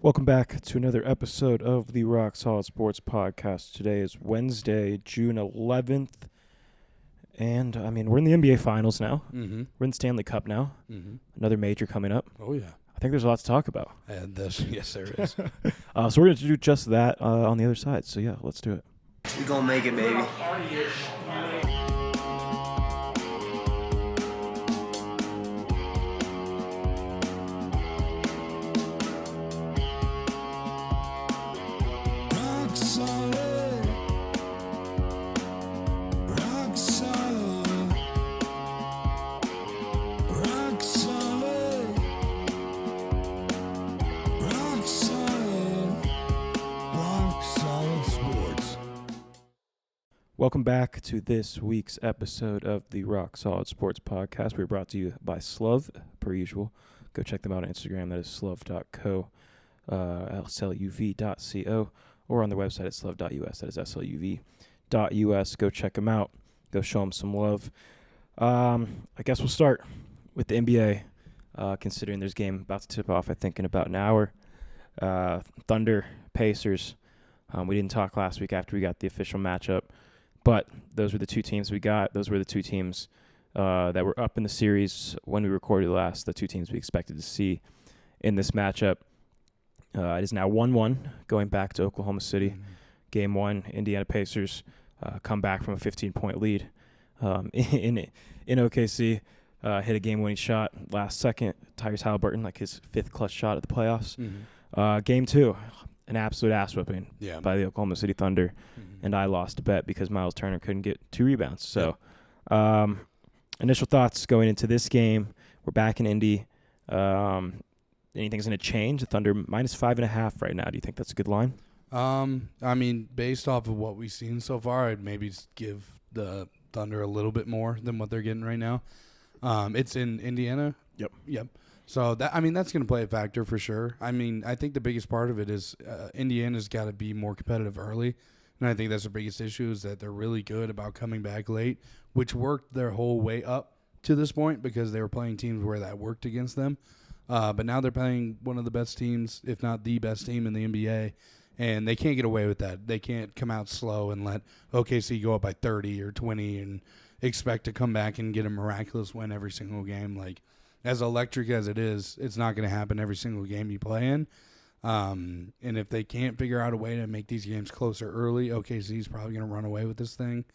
Welcome back to another episode of the Rock Solid Sports Podcast. Today is Wednesday, June 11th, and we're in the NBA Finals now. Mm-hmm. We're in the Stanley Cup now. Mm-hmm. Another major coming up. Oh, yeah. I think there's a lot to talk about. Yes, there is. So we're going to do just that on the other side. So, yeah, let's do it. We gonna make it, baby. Rock solid. Rock solid. Rock solid. Rock solid. Rock solid sports. Welcome back to this week's episode of the Rock Solid Sports Podcast. We're brought to you by Sluv, per usual. Go check them out on Instagram. That is sluv.co, sluv.co, or on their website at sluv.us. That is sluv.us. Go check them out. Go show them some love. I guess we'll start with the NBA, considering there's a game about to tip off, I think, in about an hour. Thunder, Pacers. We didn't talk last week after we got the official matchup. But those were the two teams we got. Those were the two teams that were up in the series when we recorded last, the two teams we expected to see in this matchup. It is now 1-1 going back to Oklahoma City. Game one, Indiana Pacers come back from a 15-point lead in OKC. Hit a game-winning shot last second. Tyrese Halliburton, like his fifth clutch shot at the playoffs. Mm-hmm. Game two, an absolute ass-whipping Yeah. by the Oklahoma City Thunder. Mm-hmm. And I lost a bet because Miles Turner couldn't get 2 rebounds. So initial thoughts going into this game. We're back in Indy. Anything's going to change? The Thunder minus 5.5 right now. Do you think that's a good line? Based off of what we've seen so far, I'd maybe give the Thunder a little bit more than what they're getting right now. It's in Indiana. Yep. So that's going to play a factor for sure. I think the biggest part of it is Indiana's got to be more competitive early. And I think that's the biggest issue is that they're really good about coming back late, which worked their whole way up to this point because they were playing teams where that worked against them. But now they're playing one of the best teams, if not the best team in the NBA, and they can't get away with that. They can't come out slow and let OKC go up by 30 or 20 and expect to come back and get a miraculous win every single game. Like, as electric as it is, it's not going to happen every single game you play in. And if they can't figure out a way to make these games closer early, OKC is probably going to run away with this thing.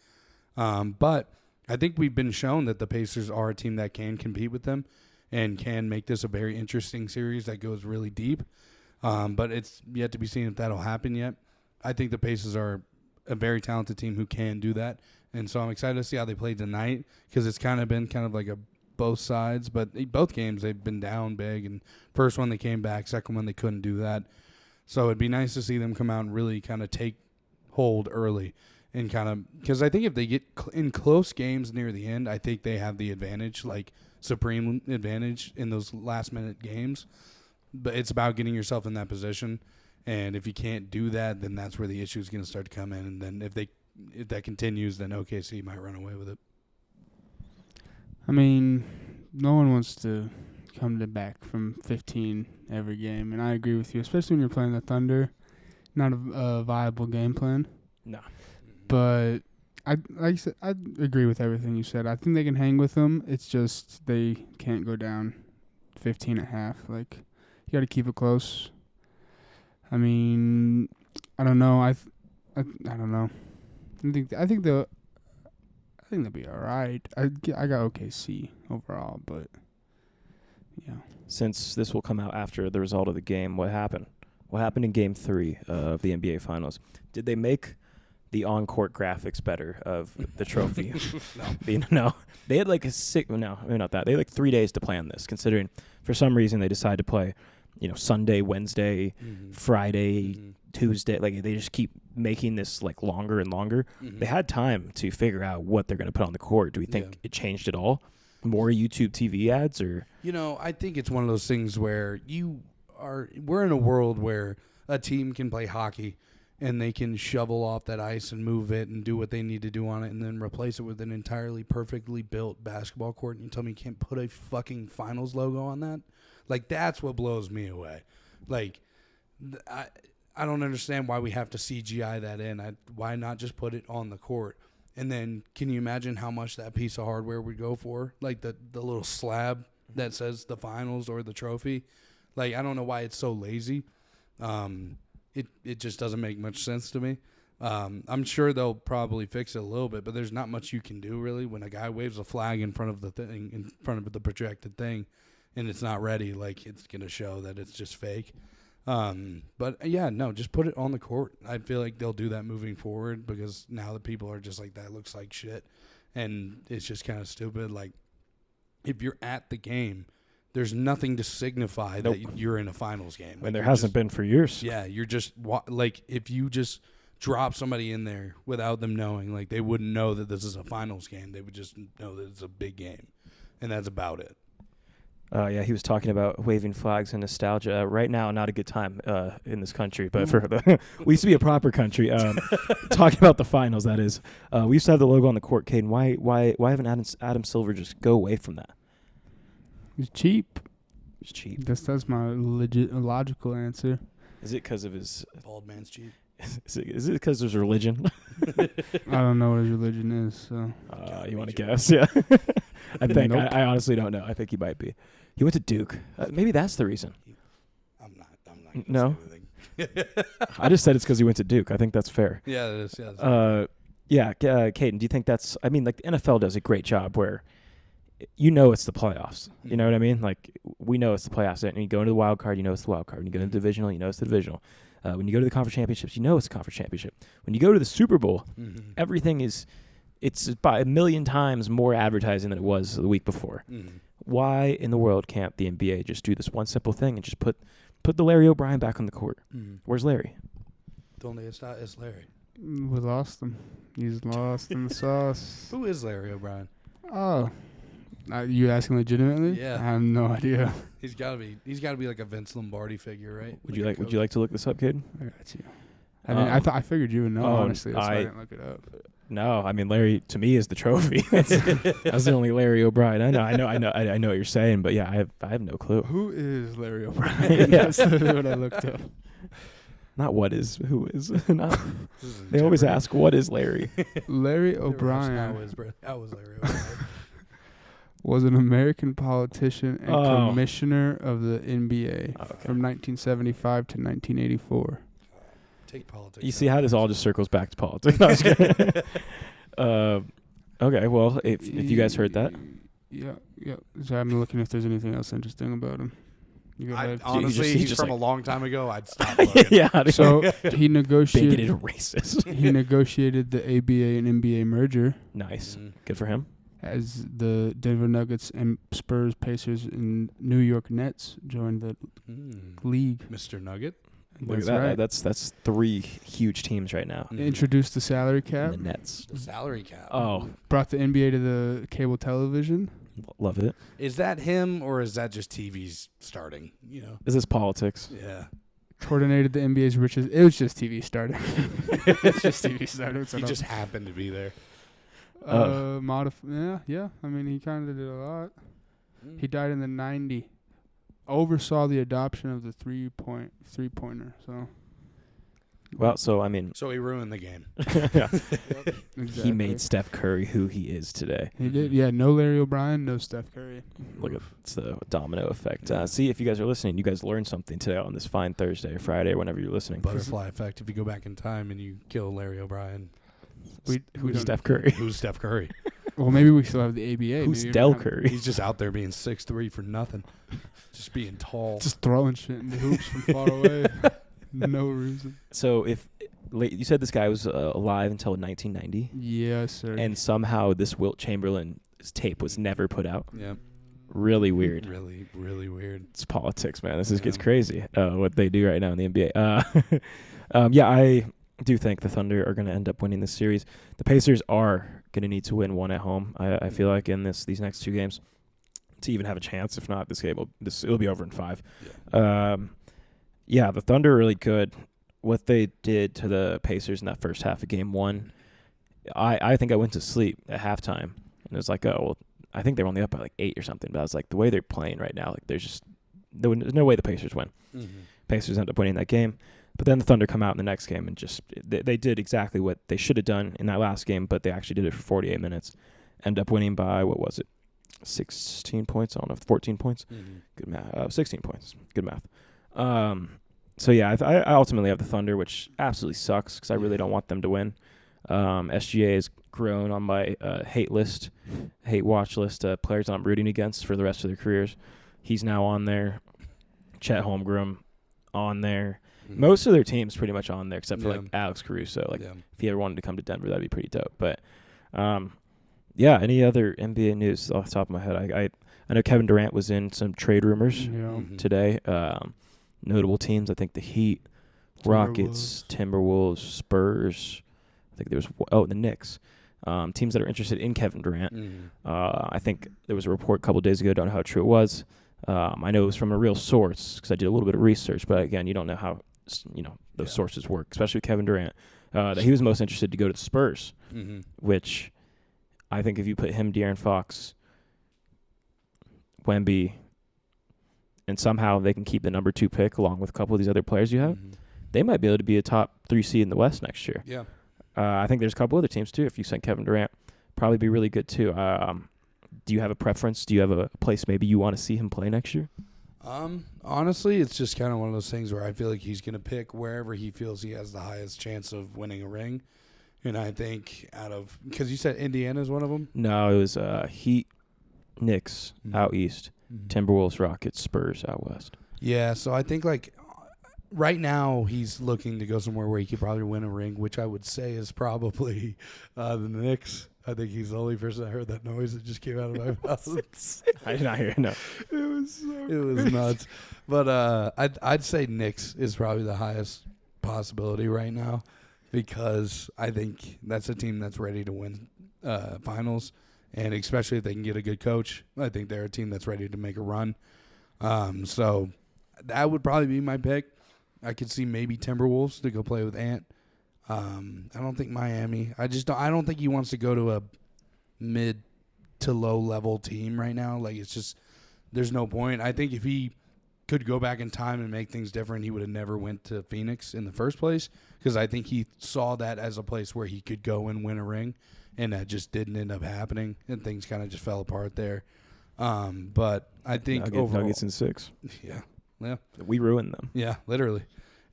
But I think we've been shown that the Pacers are a team that can compete with them and can make this a very interesting series that goes really deep. But it's yet to be seen if that'll happen yet. I think the Pacers are a very talented team who can do that. And so I'm excited to see how they play tonight because it's kind of been like a both sides. But both games they've been down big. And first one they came back, second one they couldn't do that. So it'd be nice to see them come out and really kind of take hold early. And kind of because I think if they get in close games near the end, I think they have the advantage, like supreme advantage in those last-minute games. But it's about getting yourself in that position. And if you can't do that, then that's where the issue is going to start to come in. And then if that continues, then OKC might run away with it. No one wants to come back from 15 every game, and I agree with you, especially when you're playing the Thunder. Not a viable game plan. No. But I agree with everything you said. I think they can hang with them. It's just they can't go down 15.5. Like, you got to keep it close. I don't know. I don't know. I think they'll be all right. I got OKC overall, but yeah. Since this will come out after the result of the game, what happened? What happened in Game 3 of the NBA Finals? Did they make the on-court graphics better of the trophy? No. They had like not that. They had like 3 days to plan this, considering for some reason they decided to play, Sunday, Wednesday, Friday, Tuesday. Like, they just keep making this like longer and longer. They had time to figure out what they're going to put on the court. Do we think it changed at all? More YouTube TV ads, or? I think it's one of those things where we're in a world where a team can play hockey and they can shovel off that ice and move it and do what they need to do on it and then replace it with an entirely perfectly built basketball court. And you tell me you can't put a fucking finals logo on that? Like, that's what blows me away. Like, I don't understand why we have to CGI that in. Why not just put it on the court? And then can you imagine how much that piece of hardware would go for? Like the little slab that says the finals or the trophy. Like, I don't know why it's so lazy. It just doesn't make much sense to me. I'm sure they'll probably fix it a little bit, but there's not much you can do really when a guy waves a flag in front of the thing, in front of the projected thing, and it's not ready. Like, it's gonna show that it's just fake. But yeah, no, just put it on the court. I feel like they'll do that moving forward because now the people are just like, that looks like shit, and it's just kind of stupid. Like, if you're at the game, there's nothing to signify that you're in a finals game. When there hasn't been for years. Yeah, you're just like, if you just drop somebody in there without them knowing, like, they wouldn't know that this is a finals game. They would just know that it's a big game, and that's about it. Yeah, he was talking about waving flags and nostalgia. Right now, not a good time in this country, but for we used to be a proper country. Talking about the finals, that is. We used to have the logo on the court, Caden. Why haven't Adam Silver just go away from that? He's cheap. It's cheap. That's my logical answer. Is it because of his... Bald man's cheap. Is it because there's religion? I don't know what his religion is, so... you want to guess? Yeah. I think. Nope. I honestly don't know. I think he might be. He went to Duke. Maybe that's the reason. I'm not No. I just said it's because he went to Duke. I think that's fair. Yeah, it is. Yeah. Caden, do you think that's... I mean, like, the NFL does a great job where you know it's the playoffs. You know what I mean? Like, we know it's the playoffs. And you go into the wild card, you know it's the wild card. When you go into the divisional, you know it's the divisional. When you go to the conference championships, you know it's the conference championship. When you go to the Super Bowl, everything is... It's about 1 million times more advertising than it was the week before. Why in the world can't the NBA just do this one simple thing and just put the Larry O'Brien back on the court? Where's Larry? Donde está es Larry? We lost him. He's lost in the sauce. Who is Larry O'Brien? Oh, you asking legitimately? Yeah, I have no idea. He's got to be like a Vince Lombardi figure, right? Would you like to look this up, Caden? I got you. I mean, I figured you would know. Honestly, that's why I didn't look it up. No, I mean, Larry to me is the trophy. That's the only Larry O'Brien. I know what you're saying, but yeah, I have no clue. Who is Larry O'Brien? That's what I looked up. Not what is, who is. They always ask, what is Larry? Larry O'Brien. How was Larry O'Brien? Was an American politician and commissioner of the NBA from 1975 to 1984. Take politics. You see how this all just circles back to politics. No, I was kidding. Okay, well, if you guys heard that. Yeah. So I'm looking if there's anything else interesting about him. You go ahead. Honestly, he's from a long time ago. I'd stop looking. Yeah. So he negotiated. Bigoted racist. He negotiated the ABA and NBA merger. Nice. Good for him. As the Denver Nuggets and Spurs, Pacers, and New York Nets joined the league. Mr. Nugget. Look at that. Right. That's 3 huge teams right now. Introduced the salary cap. And the Nets. The salary cap. Oh. Brought the NBA to the cable television. Love it. Is that him or is that just TV's starting? You know. Is this politics? Yeah. Coordinated the NBA's richest. It was just TV starting. It's just TV starting. He just happened to be there. Yeah. I mean, he kind of did a lot. He died in the 90s. Oversaw the adoption of the three-pointer. So. Well, so I mean. So he ruined the game. Yeah. Exactly. He made Steph Curry who he is today. He did. Yeah. No Larry O'Brien. No Steph Curry. Look at the domino effect. See if you guys are listening. You guys learned something today on this fine Thursday or Friday or whenever you're listening. Butterfly effect. If you go back in time and you kill Larry O'Brien. Who's Steph Curry? Who's Steph Curry? Well, maybe we still have the ABA. Who's Del Curry? He's just out there being 6'3" for nothing. Just being tall. Just throwing shit in the hoops from far away. No reason. So if you said this guy was alive until 1990? Yes, sir. And somehow this Wilt Chamberlain's tape was never put out? Yeah. Really weird. Really, really weird. It's politics, man. This gets crazy, what they do right now in the NBA. Yeah, I do think the Thunder are going to end up winning this series. The Pacers are going to need to win one at home. I feel like in these next 2 games to even have a chance. If not, this game it'll be over in 5. Yeah, the Thunder are really good. What they did to the Pacers in that first half of Game 1, I think I went to sleep at halftime and it was like, oh well, I think they were only up by like 8 or something. But I was like, the way they're playing right now, like there's no way the Pacers win. Pacers end up winning that game. But then the Thunder come out in the next game and just they did exactly what they should have done in that last game, but they actually did it for 48 minutes. End up winning by, 16 points? I don't know, 14 points? Mm-hmm. Good math. 16 points. Good math. So, yeah, I ultimately have the Thunder, which absolutely sucks because I really don't want them to win. SGA has grown on my hate watch list of players I'm rooting against for the rest of their careers. He's now on there. Chet Holmgren on there. Most of their team's pretty much on there except for, like, Alex Caruso. Like, if he ever wanted to come to Denver, that'd be pretty dope. But, yeah, any other NBA news off the top of my head? I know Kevin Durant was in some trade rumors today. Notable teams, I think the Heat, Rockets, Timberwolves, Spurs. I think there was the Knicks. Teams that are interested in Kevin Durant. I think there was a report a couple days ago. Don't know how true it was. I know it was from a real source because I did a little bit of research. But again, you don't know how those sources work, especially with Kevin Durant. That he was most interested to go to the Spurs, which I think if you put him, De'Aaron Fox, Wemby, and somehow they can keep the number 2 pick along with a couple of these other players you have, they might be able to be a top 3 seed in the West next year. Yeah. I think there's a couple other teams, too. If you send Kevin Durant, probably be really good, too. Do you have a preference? Do you have a place maybe you want to see him play next year? Honestly, it's just kind of one of those things where I feel like he's going to pick wherever he feels he has the highest chance of winning a ring. And I think because you said Indiana is one of them? No, it was Heat, Knicks out east, Timberwolves, Rockets, Spurs out west. Yeah, so I think, like, right now he's looking to go somewhere where he could probably win a ring, which I would say is probably the Knicks. I think he's the only person that heard that noise that just came out of my mouth. I did not hear it, no. It was nuts. But I'd say Knicks is probably the highest possibility right now because I think that's a team that's ready to win finals, and especially if they can get a good coach. I think they're a team that's ready to make a run. So that would probably be my pick. I could see maybe Timberwolves to go play with Ant. I don't think Miami. I don't think he wants to go to a mid to low level team right now. Like, it's just there's no point. I think if he could go back in time and make things different, he would have never went to Phoenix in the first place because I think he saw that as a place where he could go and win a ring, and that just didn't end up happening, and things kind of just fell apart there. But I think overall, Nuggets in 6. Yeah, we ruined them. Yeah, literally.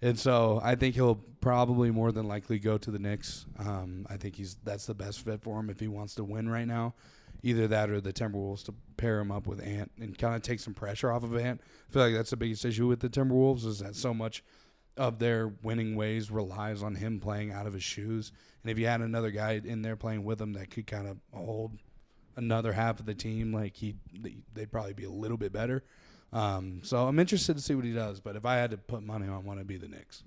And so I think he'll probably more than likely go to the Knicks. I think that's the best fit for him if he wants to win right now. Either that or the Timberwolves to pair him up with Ant and kind of take some pressure off of Ant. I feel like that's the biggest issue with the Timberwolves is that so much of their winning ways relies on him playing out of his shoes. And if you had another guy in there playing with him that could kind of hold another half of the team, like they'd probably be a little bit better. So I'm interested to see what he does, but if I had to put money on one, it'd be the Knicks.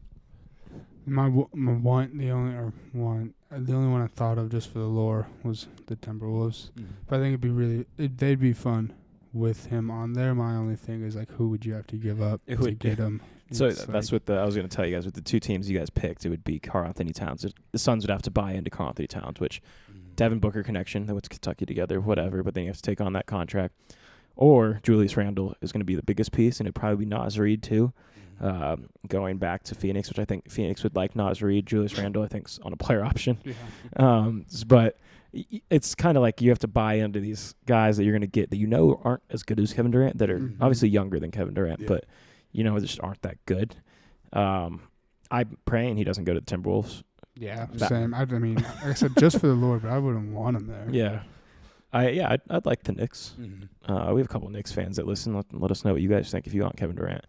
The only one I thought of just for the lore was the Timberwolves. But I think they'd be fun with him on there. My only thing is, like, who would you have to give up to get him? So that's what I was going to tell you guys. With the 2 teams you guys picked, it would be Karl-Anthony Towns. The Suns would have to buy into Karl-Anthony Towns, which Devin Booker connection, they went to Kentucky together, whatever, but then you have to take on that contract. Or Julius Randle is going to be the biggest piece, and it'd probably be Naz Reid too, going back to Phoenix, which I think Phoenix would like Naz Reid. Julius Randle, I think, is on a player option. Yeah. But it's kind of like you have to buy into these guys that you're going to get that aren't as good as Kevin Durant, that are obviously younger than Kevin Durant, but just aren't that good. I'm praying he doesn't go to the Timberwolves. Yeah, same. I mean, like I said, just for the Lord, but I wouldn't want him there. Yeah. I'd like the Knicks. We have a couple of Knicks fans that listen. Let us know what you guys think if you want Kevin Durant.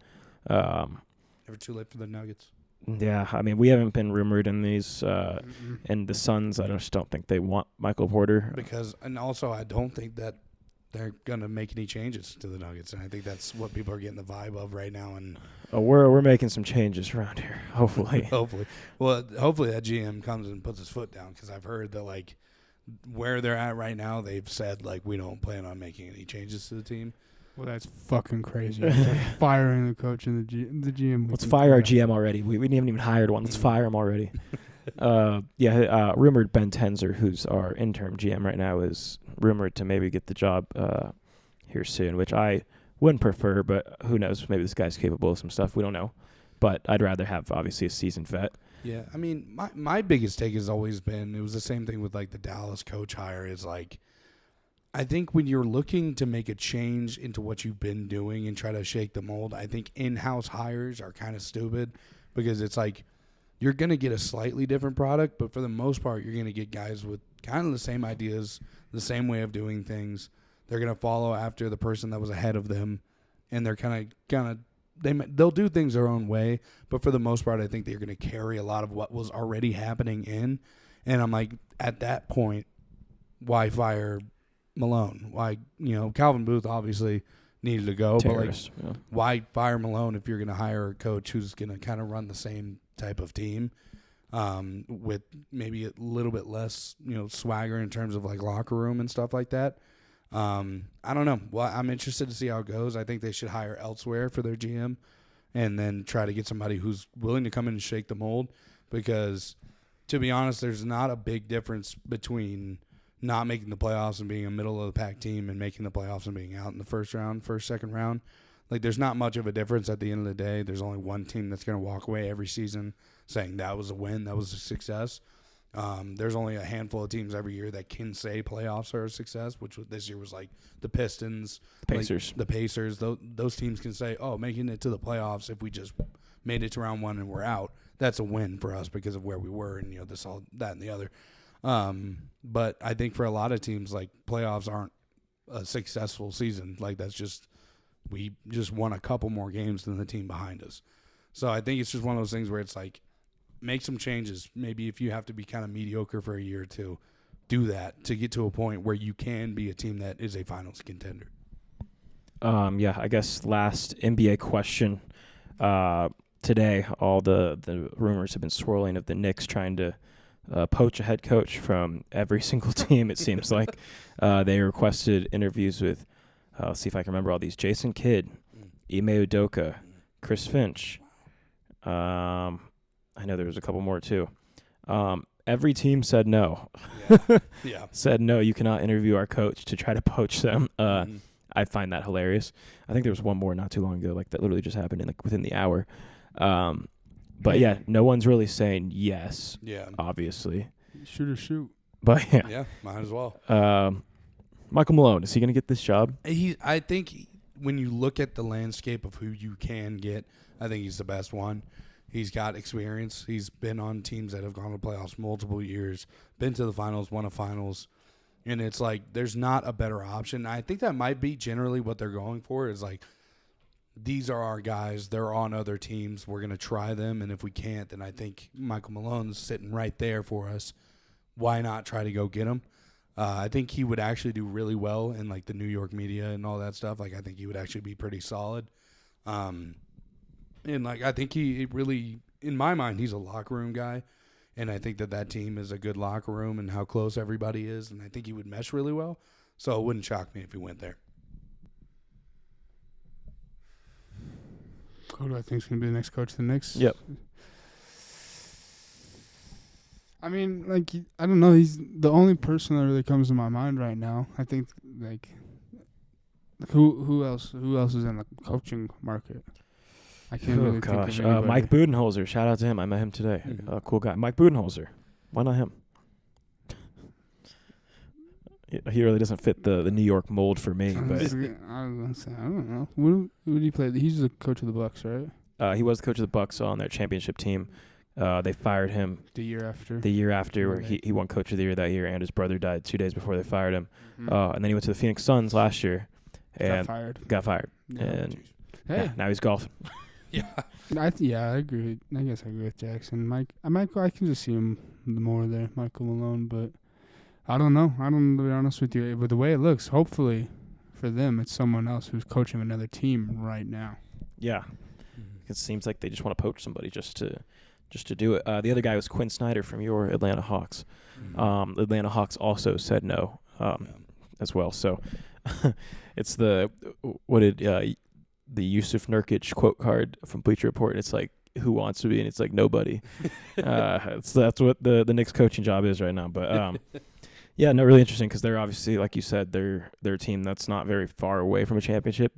Never too late for the Nuggets. Yeah, I mean, we haven't been rumored in these. And the Suns, I just don't think they want Michael Porter. And also, I don't think that they're going to make any changes to the Nuggets, and I think that's what people are getting the vibe of right now. And we're making some changes around here, hopefully. Hopefully. Well, hopefully that GM comes and puts his foot down because I've heard that, like, where they're at right now, they've said, like, we don't plan on making any changes to the team. Well, that's fucking crazy. Like firing the coach and the GM. Let's fire our GM already. We haven't even hired one. Let's fire him already. Rumored Ben Tenzer, who's our interim GM right now, is rumored to maybe get the job here soon, which I wouldn't prefer, but who knows? Maybe this guy's capable of some stuff. We don't know. But I'd rather have obviously a seasoned vet. Yeah, I mean, my biggest take has always been, it was the same thing with like the Dallas coach hire, is like, I think when you're looking to make a change into what you've been doing and try to shake the mold, I think in-house hires are kind of stupid, because it's like you're going to get a slightly different product, but for the most part, you're going to get guys with kind of the same ideas, the same way of doing things. They're going to follow after the person that was ahead of them, and they're they'll do things their own way, but for the most part, I think they're going to carry a lot of what was already happening in. And I'm like, at that point, why fire Malone? Why, Calvin Booth obviously needed to go, Terrorist, but like, why fire Malone if you're going to hire a coach who's going to kind of run the same type of team, with maybe a little bit less, swagger in terms of like locker room and stuff like that. I don't know. Well, I'm interested to see how it goes. I think they should hire elsewhere for their GM, and then try to get somebody who's willing to come in and shake the mold, because to be honest, there's not a big difference between not making the playoffs and being a middle of the pack team and making the playoffs and being out in the first, second round. Like, there's not much of a difference at the end of the day. There's only one team that's going to walk away every season saying that was a win, that was a success. There's only a handful of teams every year that can say playoffs are a success, which this year was like the Pistons, Pacers. the Pacers. Those teams can say, oh, making it to the playoffs, if we just made it to round one and we're out, that's a win for us because of where we were and this, all that, and the other. But I think for a lot of teams, like, playoffs aren't a successful season. Like, that's just, we just won a couple more games than the team behind us. So I think it's just one of those things where it's like, make some changes. Maybe if you have to be kind of mediocre for a year or two, do that to get to a point where you can be a team that is a finals contender. Yeah, I guess last NBA question. Today, all the rumors have been swirling of the Knicks trying to poach a head coach from every single team, it seems like. They requested interviews with, let's see if I can remember all these, Jason Kidd, Ime Udoka, Chris Finch. I know there was a couple more too. Every team said no. Yeah. Said no, you cannot interview our coach to try to poach them. I find that hilarious. I think there was one more not too long ago, like that literally just happened within the hour. But yeah, no one's really saying yes. Yeah. Obviously. Shoot or shoot. But yeah. Yeah, might as well. Michael Malone, is he going to get this job? I think when you look at the landscape of who you can get, I think he's the best one. He's got experience. He's been on teams that have gone to playoffs multiple years, been to the finals, won a finals. And it's like, there's not a better option. I think that might be generally what they're going for, is like, these are our guys. They're on other teams. We're going to try them. And if we can't, then I think Michael Malone's sitting right there for us. Why not try to go get him? I think he would actually do really well in like the New York media and all that stuff. Like, I think he would actually be pretty solid. And like, I think he really, in my mind, he's a locker room guy. And I think that team is a good locker room and how close everybody is. And I think he would mesh really well. So it wouldn't shock me if he went there. Who do I think is going to be the next coach of the Knicks? Yep. I mean, like, I don't know. He's the only person that really comes to my mind right now. I think, like, who else is in the coaching market? I can't really think of anybody. Mike Budenholzer. Shout out to him. I met him today. Mm-hmm. Cool guy. Mike Budenholzer. Why not him? He really doesn't fit the New York mold for me. But I was gonna say, I don't know. What did he play? He's the coach of the Bucks, right? he was the coach of the Bucks on their championship team. They fired him The year after. where he won coach of the year that year, and his brother died 2 days before they fired him. Mm-hmm. And then he went to the Phoenix Suns last year and Got fired. Yeah. Hey. Yeah, now he's golfing. Yeah. I agree. I guess I agree with Jackson. I can just see him more there, Michael Malone, but I don't know. To be honest with you. But the way it looks, hopefully for them, it's someone else who's coaching another team right now. Yeah. It seems like they just want to poach somebody just to do it. The other guy was Quinn Snyder from your Atlanta Hawks. Mm-hmm. The Atlanta Hawks also said no as well. So it's the Yusuf Nurkic quote card from Bleacher Report. It's like, who wants to be? And it's like, nobody. So that's what the Knicks coaching job is right now. But yeah, no, really interesting because they're obviously, like you said, they're a team that's not very far away from a championship.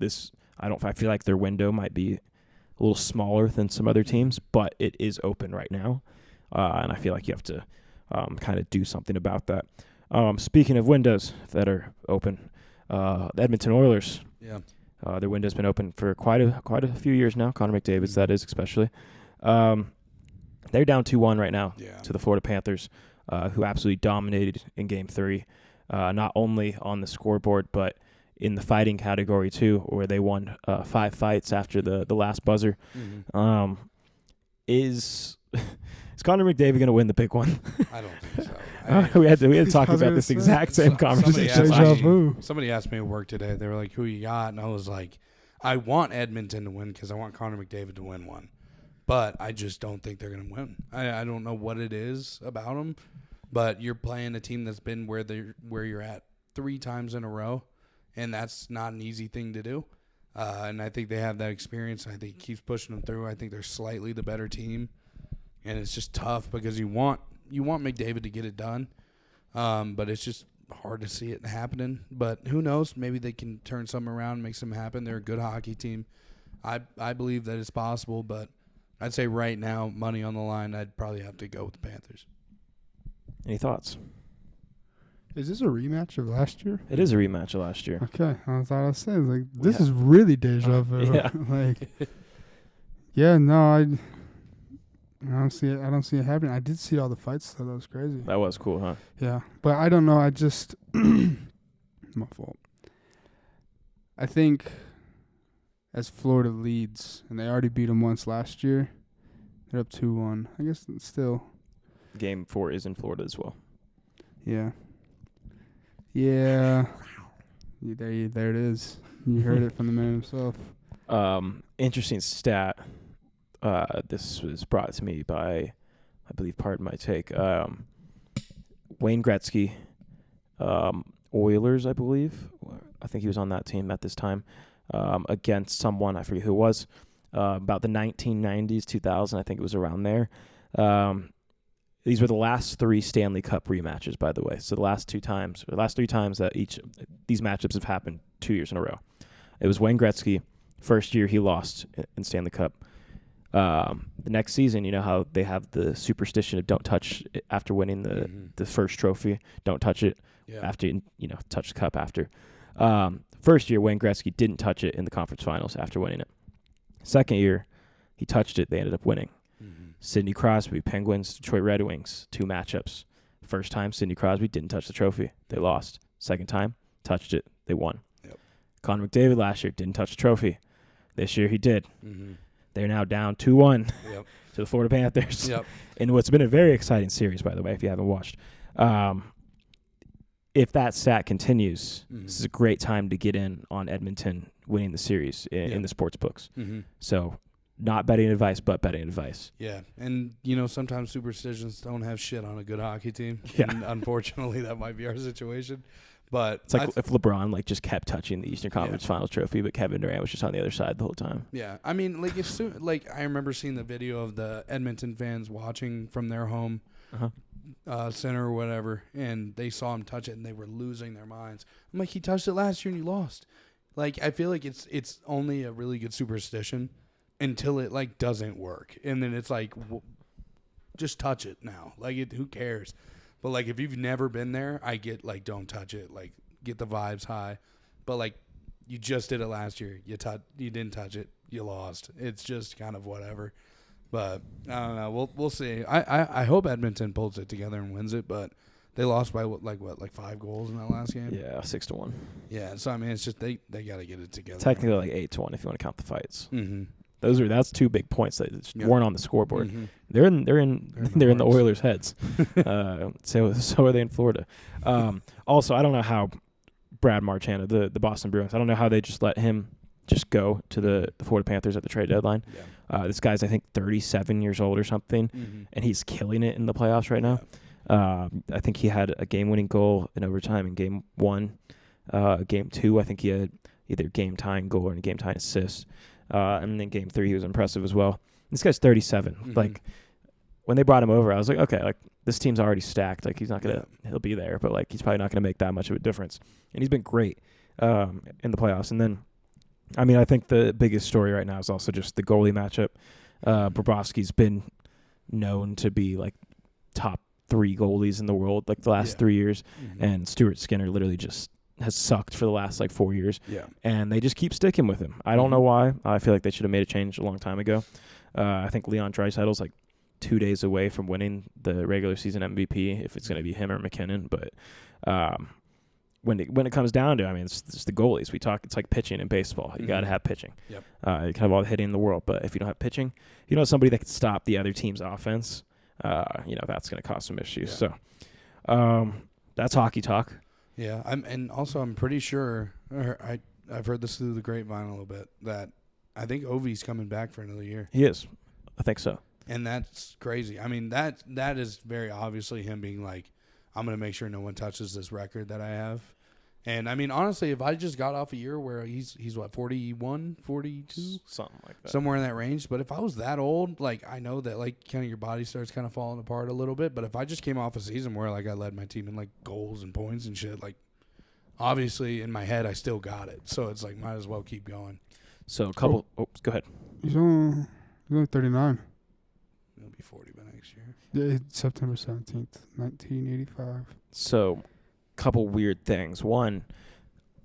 I feel like their window might be a little smaller than some other teams, but it is open right now, and I feel like you have to kind of do something about that. Speaking of windows that are open, the Edmonton Oilers. Yeah. Their window's been open for quite a few years now. Connor McDavid's, that is, especially. They're down 2-1 right now to the Florida Panthers, who absolutely dominated in Game 3, not only on the scoreboard but in the fighting category too, where they won 5 fights after the last buzzer. Mm-hmm. Is Connor McDavid going to win the big one? I don't think so. We had to talk about this exact same conversation. Somebody asked me at work today. They were like, "Who you got?" And I was like, "I want Edmonton to win because I want Connor McDavid to win one, but I just don't think they're going to win. I don't know what it is about them, but you're playing a team that's been where you're at 3 times in a row, and that's not an easy thing to do. And I think they have that experience. I think it keeps pushing them through. I think they're slightly the better team, and it's just tough because you want McDavid to get it done, but it's just hard to see it happening. But who knows? Maybe they can turn something around, make something happen. They're a good hockey team. I believe that it's possible, but I'd say right now, money on the line, I'd probably have to go with the Panthers. Any thoughts? Is this a rematch of last year? It is a rematch of last year. Okay, I thought I was saying like this is really deja vu. Yeah. I don't see it. I don't see it happening. I did see all the fights though. That was crazy. That was cool, huh? Yeah, but I don't know. I just my fault. I think as Florida leads, and they already beat them once last year, they're up 2-1. I guess it's still. Game 4 is in Florida as well. Yeah. Yeah. There it is. You heard it from the man himself. Interesting stat. This was brought to me by, I believe, Pardon My Take, Wayne Gretzky, Oilers, I believe. I think he was on that team at this time, against someone, I forget who it was, about the 1990s, 2000, I think it was around there. These were the last 3 Stanley Cup rematches, by the way. So the last 3 times that these matchups have happened 2 years in a row. It was Wayne Gretzky. First year he lost in Stanley Cup. The next season, you know how they have the superstition of don't touch it after winning the first trophy. Don't touch it after touch the cup after. First year, Wayne Gretzky didn't touch it in the conference finals after winning it. Second year, he touched it. They ended up winning. Sidney Crosby, Penguins, Detroit Red Wings, 2 matchups. First time, Sidney Crosby didn't touch the trophy. They lost. Second time, touched it. They won. Yep. Connor McDavid last year didn't touch the trophy. This year he did. Mm-hmm. They're now down 2-1 to the Florida Panthers. Yep. In what's been a very exciting series, by the way, if you haven't watched. If that stat continues, this is a great time to get in on Edmonton winning the series in the sports books. So not betting advice, but betting advice. Yeah, and, sometimes superstitions don't have shit on a good hockey team. Yeah. And unfortunately, that might be our situation. But it's like if LeBron just kept touching the Eastern Conference Finals trophy, but Kevin Durant was just on the other side the whole time. Yeah, I mean, I remember seeing the video of the Edmonton fans watching from their home center or whatever, and they saw him touch it, and they were losing their minds. I'm like, he touched it last year and you lost. Like, I feel like it's only a really good superstition until it doesn't work, and then it's like, just touch it now. Who cares? But if you've never been there, I get don't touch it. Get the vibes high. But you just did it last year. You didn't touch it. You lost. It's just kind of whatever. But I don't know. We'll see. I hope Edmonton pulls it together and wins it. But they lost by 5 goals in that last game. Yeah, 6-1. Yeah. So I mean, it's just they got to get it together. Technically 8-1 if you want to count the fights. Mm-hmm. That's 2 big points that weren't on the scoreboard. Mm-hmm. They're in the Oilers' heads. So are they in Florida. Also, I don't know how Brad Marchand, the Boston Bruins, I don't know how they just let him just go to the Florida Panthers at the trade deadline. Yeah. This guy's, I think, 37 years old or something, and he's killing it in the playoffs right now. I think he had a game-winning goal in overtime in Game 1. Game 2, I think he had either game-tying goal or a game-tying assist. And then Game 3, he was impressive as well. This guy's 37. Mm-hmm. When they brought him over, I was like, okay, this team's already stacked. He's not gonna, he'll be there, but he's probably not gonna make that much of a difference. And he's been great in the playoffs. And then I mean, I think the biggest story right now is also just the goalie matchup. Bobrovsky's been known to be like top 3 goalies in the world like the last 3 years, and Stuart Skinner literally just has sucked for the last like 4 years. Yeah. And they just keep sticking with him. I don't know why. I feel like they should have made a change a long time ago. I think Leon Draisaitl's like 2 days away from winning the regular season MVP if it's going to be him or McKinnon. But when it comes down to, I mean, it's the goalies. It's like pitching in baseball. You got to have pitching. Yep. You can have all the hitting in the world, but if you don't have pitching, you know, somebody that can stop the other team's offense, you know, that's going to cause some issues. Yeah. So that's hockey talk. Yeah, I'm pretty sure I've heard this through the grapevine a little bit that I think Ovi's coming back for another year. He is. I think so. And that's crazy. I mean, that is very obviously him being like, I'm going to make sure no one touches this record that I have. And, I mean, honestly, if I just got off a year where he's what, 41, 42? Something like that. Somewhere in that range. But if I was that old, like, I know that, like, kind of your body starts kind of falling apart a little bit. But if I just came off a season where, like, I led my team in, like, goals and points and shit, like, obviously in my head I still got it. So it's like, might as well keep going. So a couple. Oh, go ahead. He's only 39. He'll be 40 by next year. Yeah, September 17th, 1985. So, couple weird things. One,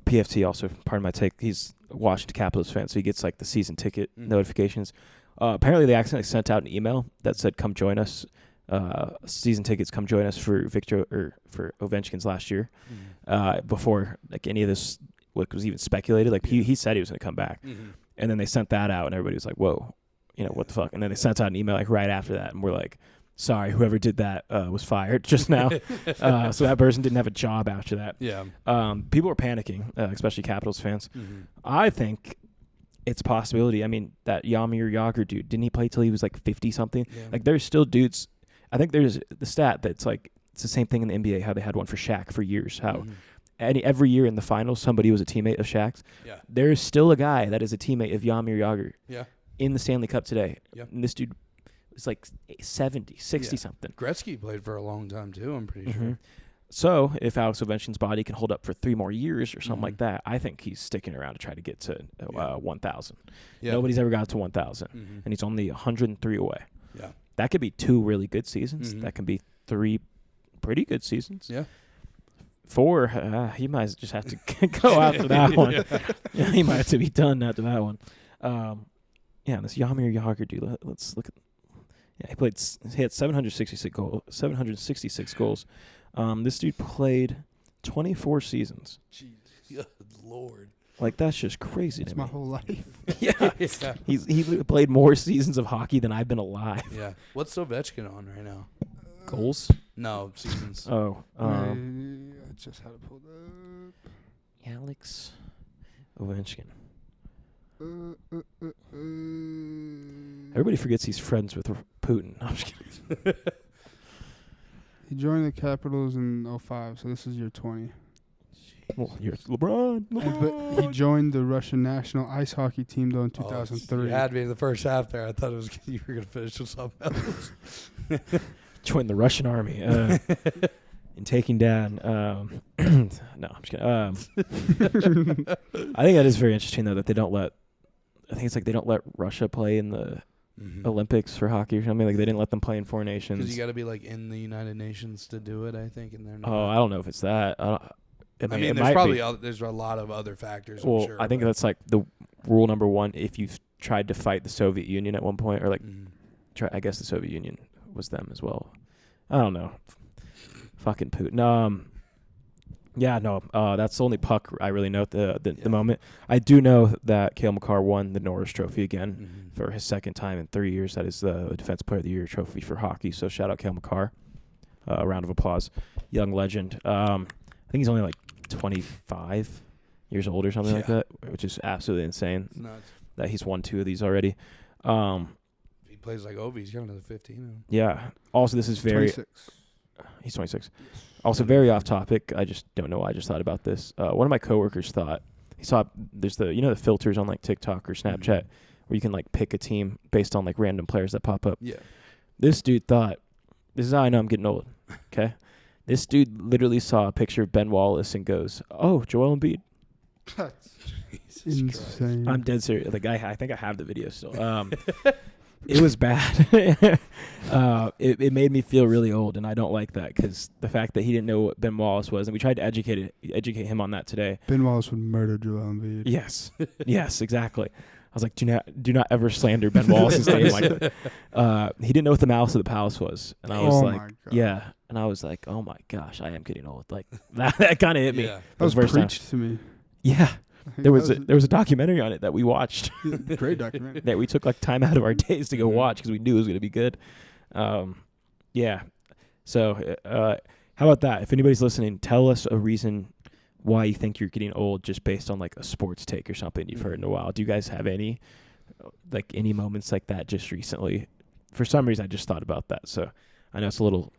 PFT also, pardon my take, he's a Washington Capitals fan, so he gets like the season ticket notifications. Apparently, they accidentally sent out an email that said, "Come join us, season tickets. Come join us for for Ovechkin's last year." Before like any of this was even speculated, like he said he was going to come back, and then they sent that out, and everybody was like, "Whoa, you know what the fuck?" And then they sent out an email like right after that, and we're like, sorry, whoever did that was fired just now. So that person didn't have a job after that. Yeah. People were panicking, especially Capitals fans. I think it's a possibility. I mean, that Jaromir Jagr dude, didn't he play till he was like 50-something? Yeah. Like, there's still dudes. I think there's the stat that's like, it's the same thing in the NBA, how they had one for Shaq for years, how every year in the finals, somebody was a teammate of Shaq's. Yeah. There's still a guy that is a teammate of Jaromir Jagr in the Stanley Cup today. Yep. And this dude was like 70, 60-something. Gretzky played for a long time, too, I'm pretty sure. So if Alex Ovechkin's body can hold up for 3 more years or something like that, I think he's sticking around to try to get to 1,000. Yeah. Nobody's ever got to 1,000, and he's only 103 away. Yeah. That could be 2 really good seasons. That can be 3 pretty good seasons. Yeah. 4, he might just have to go after that one. Yeah, he might have to be done after that one. Yeah, this Jaromir Jagr dude. Let's look at. Yeah, he had 766 goals. This dude played 24 seasons. Jeez. Good Lord. Like, that's just crazy It's to my me. whole life. Yeah. He played more seasons of hockey than I've been alive. Yeah. What's Ovechkin on right now? Goals? No, seasons. Oh. I just had it pulled up. Alex Ovechkin. Everybody forgets he's friends with Putin. I'm just kidding. He joined the Capitals in 05, so this is year 20. Well, you're LeBron. But he joined the Russian national ice hockey team, though, in 2003. You had me in the first half there. I thought it was you were going to finish with something else. Joined the Russian army in taking down. No, I'm just kidding. I think that is very interesting, though, that they don't let. I think it's like they don't let Russia play in the Olympics for hockey or something. Like, they didn't let them play in foreign nations. Because you got to be like in the United Nations to do it, I think. And they're not. Oh, I don't know if it's that. I mean, there's probably there's a lot of other factors. Well, I'm sure, I think that's like the rule number 1. If you've tried to fight the Soviet Union at one point, or like, I guess the Soviet Union was them as well. I don't know. Fucking Putin. Yeah, no. That's the only puck I really know at the moment. I do know that Cale Makar won the Norris Trophy again for his second time in 3 years. That is the Defense Player of the Year trophy for hockey. So shout out Cale Makar. A round of applause. Young legend. I think he's only like 25 years old or something like that, which is absolutely insane. It's nuts. That he's won 2 of these already. He plays like Ovi. He's got another 15. Yeah. Also, this is very. 26. He's 26. Also, very off topic. I just don't know why I just thought about this. One of my coworkers thought he saw there's the filters on like TikTok or Snapchat where you can like pick a team based on like random players that pop up. Yeah. This dude thought, this is how I know I'm getting old. Okay. This dude literally saw a picture of Ben Wallace and goes, "Oh, Joel Embiid." insane. I'm dead serious. Like I think I have the video still. It was bad. It made me feel really old, and I don't like that because the fact that he didn't know what Ben Wallace was, and we tried to educate him on that today. Ben Wallace would murder Joel Embiid. Yes, exactly. I was like, do not ever slander Ben Wallace's name like that. He didn't know what the Malice of the Palace was, and I was Oh like, my God. yeah, and I was like, oh my gosh, I am getting old. Like that kind of hit me. Yeah. That was the first time. preached to me. Yeah, there was That a documentary on it that we watched. a great documentary. That we took like time out of our days to go watch because we knew it was going to be good. Yeah. So how about that? If anybody's listening, tell us a reason why you think you're getting old just based on like a sports take or something you've heard in a while. Do you guys have any moments like that just recently? For some reason, I just thought about that. So I know it's a little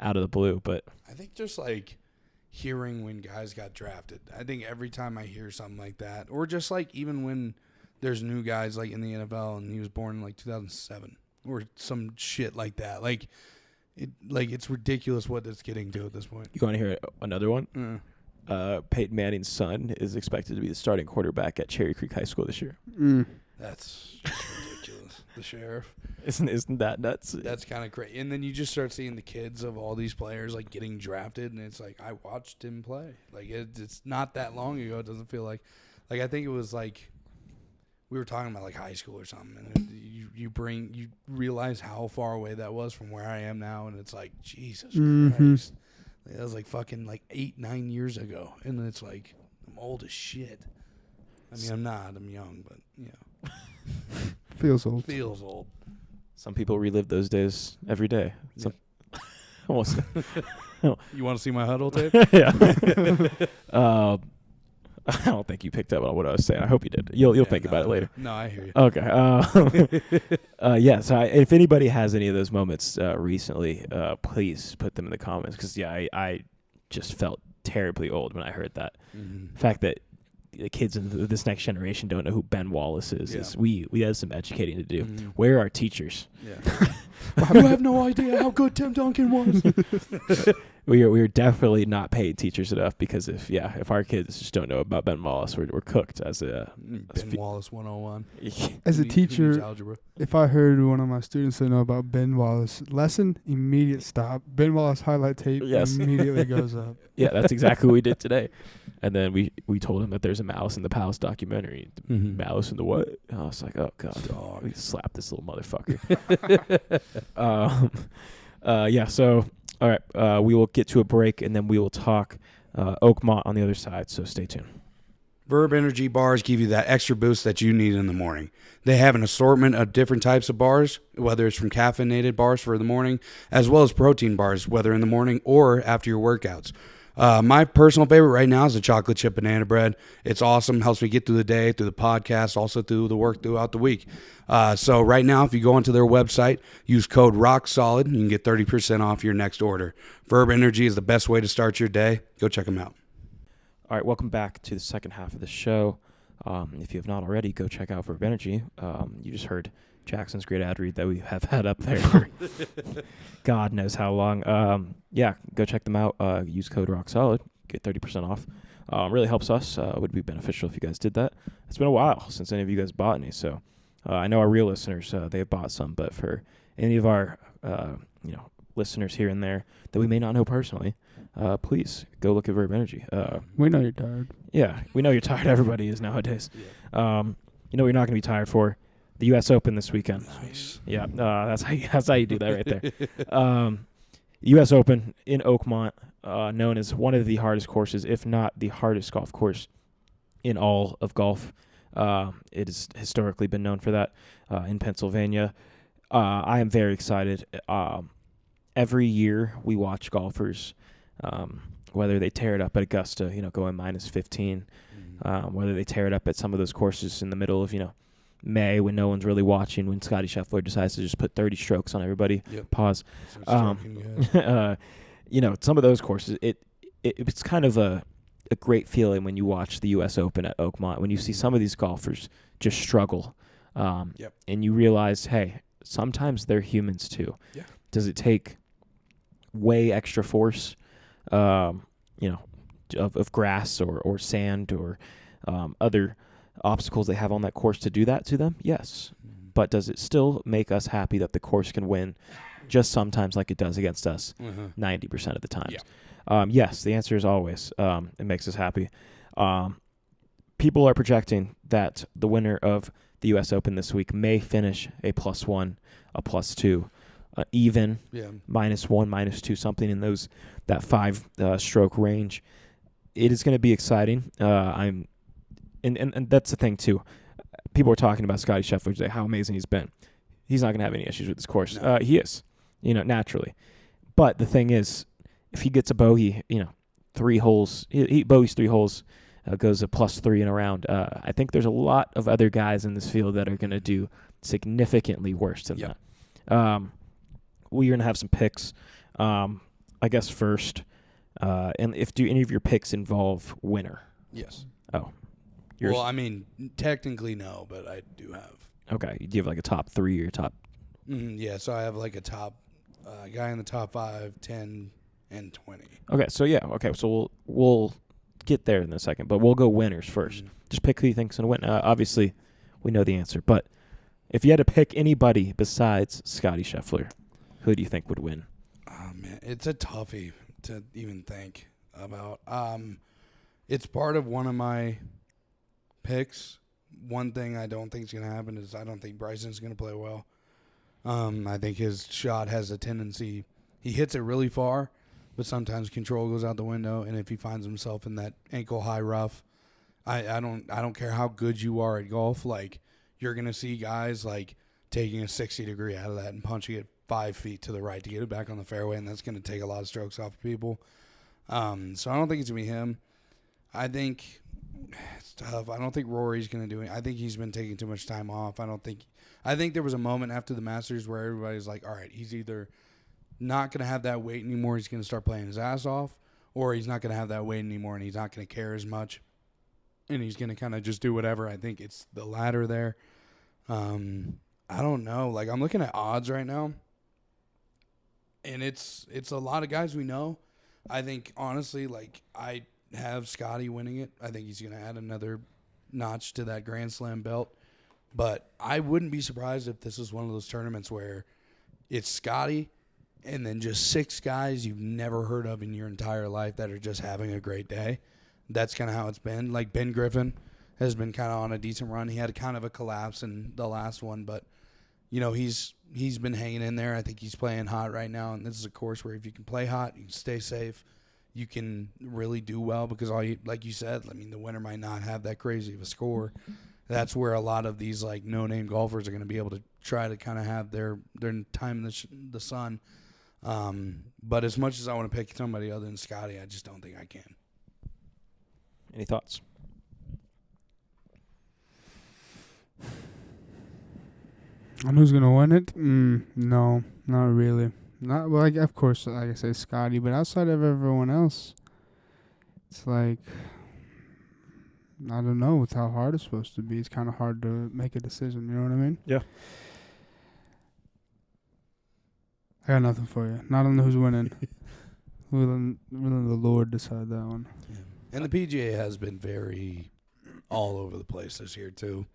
out of the blue, but I think just like hearing when guys got drafted. I think every time I hear something like that, or just like even when there's new guys like in the NFL and he was born in like 2007 or some shit like that. It's ridiculous what it's getting to at this point. you want to hear another one? Peyton Manning's son is expected to be the starting quarterback at Cherry Creek High School this year. That's just ridiculous. The sheriff. Isn't that nuts? That's kind of crazy. And then you just start seeing the kids of all these players like getting drafted, and it's like I watched him play. Like it's not that long ago. It doesn't feel like I think it was like we were talking about like high school or something, and you realize how far away that was from where I am now, and it's like Jesus Christ. That was like fucking like 8-9 years ago, and it's like I'm old as shit. I mean, I'm not. I'm young, but Feels old. feels old. Some people relive those days every day. Some, almost. You want to see my huddle tape? Yeah. I don't think you picked up on what I was saying. I hope you did. You'll think about it later. No, I hear you. Okay. Yeah. So if anybody has any of those moments recently, please put them in the comments because I just felt terribly old when I heard that. Mm-hmm. The fact that the kids in this next generation don't know who Ben Wallace is we have some educating to do. Mm-hmm. Where are our teachers? Yeah. You have no idea how good Tim Duncan was. We are definitely not paying teachers enough because if our kids just don't know about Ben Wallace, we're cooked as a Ben Wallace 101. As a Who needs teacher, algebra? if I heard one of my students say know about Ben Wallace, lesson, immediate stop. Ben Wallace highlight tape Yes. immediately goes up. Yeah, that's exactly what we did today. And then we told him that there's a Malice in the Palace documentary. Mm-hmm. Malice in the what? And I was like, oh god, Dog. we slapped this little motherfucker. Yeah. So all right, we will get to a break and then we will talk Oakmont on the other side. So stay tuned. Verb Energy bars give you that extra boost that you need in the morning. They have an assortment of different types of bars, whether it's from caffeinated bars for the morning, as well as protein bars, whether in the morning or after your workouts. My personal favorite right now is the chocolate chip banana bread. It's awesome. Helps me get through the day, through the podcast, also through the work throughout the week. So right now, if you go onto their website, use code ROCKSOLID, you can get 30% off your next order. Verb Energy is the best way to start your day. Go check them out. All right, welcome back to the second half of the show. If you have not already, go check out Verb Energy. You just heard Jackson's great ad read that we have had up there for God knows how long. Yeah, go check them out. Use code ROCKSOLID, get 30% off. Really helps us. Would be beneficial if you guys did that. It's been a while since any of you guys bought any, so I know our real listeners, they have bought some, but for any of our listeners here and there that we may not know personally, please go look at Verb Energy. We know you're tired. Yeah, we know you're tired. Everybody is nowadays. Yeah. You know what you're not going to be tired for? The U.S. Open this weekend. Nice. Yeah, that's how you do that right there. U.S. Open in Oakmont, known as one of the hardest courses, if not the hardest golf course in all of golf. It has historically been known for that in Pennsylvania. I am very excited. Every year we watch golfers, whether they tear it up at Augusta, going minus 15, whether they tear it up at some of those courses in the middle of, May when no one's really watching, when Scotty Scheffler decides to just put 30 strokes on everybody. Yep. Pause. Some of those courses, it's kind of a great feeling when you watch the U.S. Open at Oakmont, when you see some of these golfers just struggle, and you realize, hey, sometimes they're humans too. Yeah. Does it take way extra force, of grass or sand or other obstacles they have on that course to do that to them? Yes. But does it still make us happy that the course can win just sometimes like it does against us 90% of the times? Yeah. Yes, the answer is always. It makes us happy. People are projecting that the winner of the U.S. Open this week may finish a +1, a +2, even, -1, -2, something in that 5-stroke range. It is going to be exciting. And that's the thing too. People are talking about Scottie Scheffler today, how amazing he's been. He's not going to have any issues with this course. No. He is, naturally. But the thing is, if he gets a bogey, 3 holes, he bogeys 3 holes, goes a +3 in a round. I think there's a lot of other guys in this field that are going to do significantly worse than that. We're going to have some picks, I guess, first. And do any of your picks involve winner? Yes. Oh. Yours? Well, I mean, technically no, but I do have. Okay. Do you have like a top 3 or top? Yeah, so I have like a top guy in the top 5, 10, and 20. Okay, so yeah. Okay, so we'll get there in a second, but we'll go winners first. Just pick who you think's going to win. Obviously, we know the answer, but if you had to pick anybody besides Scottie Scheffler, who do you think would win? Oh, man, it's a toughie to even think about. It's part of one of my picks. One thing I don't think is going to happen is I don't think Bryson's going to play well. I think his shot has a tendency. He hits it really far, but sometimes control goes out the window, and if he finds himself in that ankle-high rough, I don't care how good you are at golf. Like, you're going to see guys, like, taking a 60-degree out of that and punching it 5 feet to the right to get it back on the fairway, and that's going to take a lot of strokes off of people. So I don't think it's going to be him. I think it's tough. I don't think Rory's going to do it. I think he's been taking too much time off. I think there was a moment after the Masters where everybody's like, all right, he's either not going to have that weight anymore, he's going to start playing his ass off, or he's not going to have that weight anymore and he's not going to care as much, and he's going to kind of just do whatever. I think it's the latter there. I don't know. Like, I'm looking at odds right now, and it's a lot of guys we know. I think, honestly, like, I have Scottie winning it. I think he's going to add another notch to that Grand Slam belt. But I wouldn't be surprised if this is one of those tournaments where it's Scottie and then just 6 guys you've never heard of in your entire life that are just having a great day. That's kind of how it's been. Like, Ben Griffin has been kind of on a decent run. He had kind of a collapse in the last one, but, he's been hanging in there. I think he's playing hot right now, and this is a course where if you can play hot, you can stay safe, you can really do well because, like you said, I mean, the winner might not have that crazy of a score. That's where a lot of these, like, no-name golfers are going to be able to try to kind of have their time in the sun. But as much as I want to pick somebody other than Scottie, I just don't think I can. Any thoughts? On who's gonna win it? No, not really. Not well. Like, of course, like I say, Scottie, but outside of everyone else, it's like, I don't know. With how hard it's supposed to be, it's kind of hard to make a decision. You know what I mean? Yeah. I got nothing for you. Not on who's winning. We'll let the Lord decide that one. Yeah. And the PGA has been very all over the place this year too.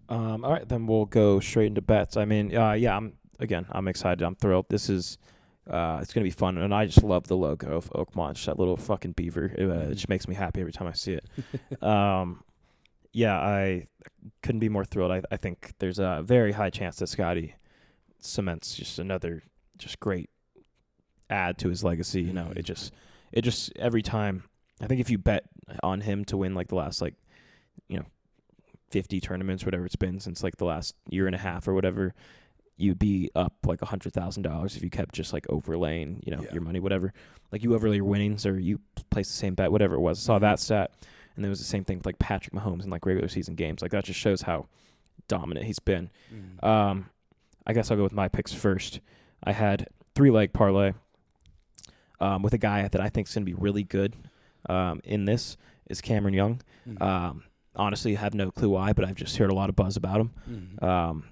All right, then we'll go straight into bets. I mean, I'm excited. I'm thrilled. This is it's gonna be fun, and I just love the logo of Oakmont. Just that little fucking beaver. It just makes me happy every time I see it. I couldn't be more thrilled. I think there's a very high chance that Scottie cements just another great add to his legacy. It just every time. I think if you bet on him to win like the last 50 tournaments, whatever it's been since like the last year and a half or whatever, you'd be up like $100,000 if you kept just like overlaying, your money, whatever. Like you overlay your winnings or you place the same bet, whatever it was. I saw that stat, and there was the same thing with like Patrick Mahomes in like regular season games. Like that just shows how dominant he's been. I guess I'll go with my picks first. I had 3-leg parlay with a guy that I think is going to be really good in this is Cameron Young. Honestly, I have no clue why, but I've just heard a lot of buzz about him.